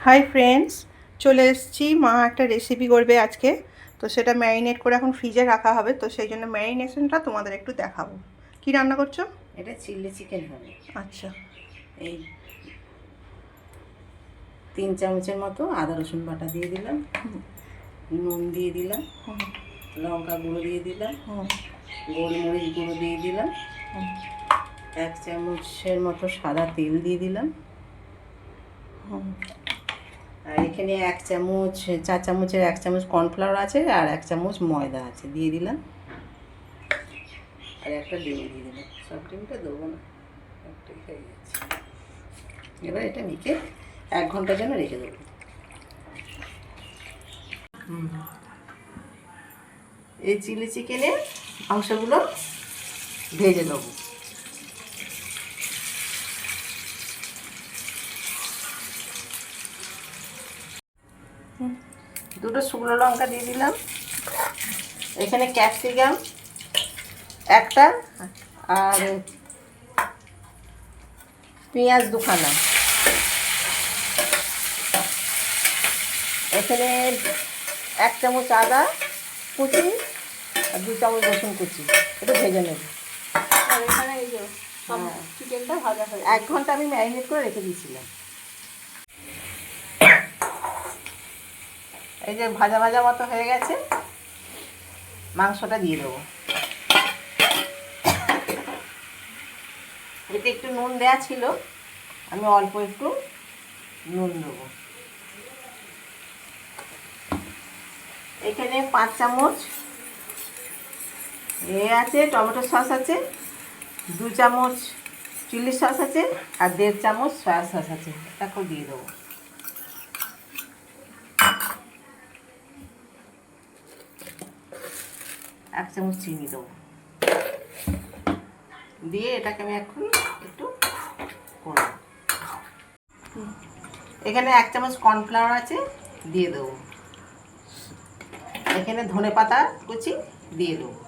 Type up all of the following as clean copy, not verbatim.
Hi friends, চলে এসেছি। মা একটা রেসিপি করবে আজকে, তো সেটা ম্যারিনেট করে এখন ফ্রিজে রাখা হবে। তো সেই জন্য ম্যারিনেশনটা তোমাদের একটু দেখাবো। কি রান্না করছো? এটা চিলি চিকেন হবে। আচ্ছা, এই 3 চামচের মতো আদা রসুন বাটা দিয়ে দিলাম, নুন দিয়ে দিলাম, লঙ্কা গুঁড়ো দিয়ে দিলাম, গোলমরিচ গুঁড়ো দিয়ে দিলাম, 1 চামচের মতো সাদা তেল দিয়ে দিলাম, আর এখানে 4 চামচের 1 চামচ কর্নফ্লাওয়ার আছে, আর 1 চামচ ময়দা আছে দিয়ে দিলাম, আর একটা ডিম দিয়ে দিলাম। সব ডিমটা দেবো না, একটাই হয়ে যাচ্ছে। এবার এটা মেখে 1 ঘন্টার জন্য রেখে দেবো। এই চিলি চিকেনের মাংসগুলো ভেজে দেবো। দুটো শুকনো লঙ্কা দিয়ে দিলাম, এখানে ক্যাপসিকাম একটা, আর পেঁয়াজ 2খানা, এখানে 1 চামচ আদা কুচি আর 2 চামচ রসুন কুচি। একটু ভেজে নেব। আর এখানে এই যে চিকেনটা ভাজা হয়ে 1 ঘন্টা আমি ম্যারিনেট করে রেখে দিয়েছিলাম। এই যে ভাজা ভাজা মতো হয়ে গেছে, মাংসটা দিয়ে দেবো। এতে একটু নুন দেওয়া ছিল, আমি অল্প একটু নুন দেবো। এখানে 5 চামচ আছে টমেটো সস আছে, 2 চামচ চিলি সস আছে, আর 1.5 চামচ সয়া সস আছে। এটাকেও দিয়ে দেবো। এক চামচ চিনি দেবো, দিয়ে এটাকে আমি এখন একটু করব। এখানে 1 চামচ কর্নফ্লাওয়ার আছে, দিয়ে দেবো। এখানে ধনেপাতা কুচি দিয়ে দেবো।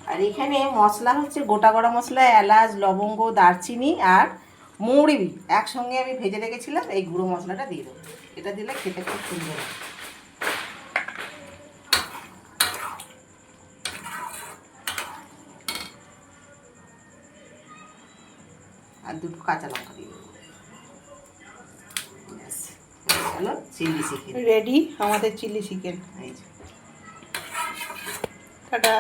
আর এখানে মশলা হচ্ছে গোটা গরম মশলা, এলাচ, লবঙ্গ, দারচিনি আর মৌরি একসঙ্গে আমি ভেজে রেখেছিলাম। এই গুঁড়ো মশলাটা দিয়ে দেবো। এটা দিলে খেতে খুব সুন্দর হয়। আর 2 কাঁচা লঙ্কা দিয়ে দেবো। হলো চিলি চিকেন রেডি আমাদের চিলি চিকেন। এই যে টাটা।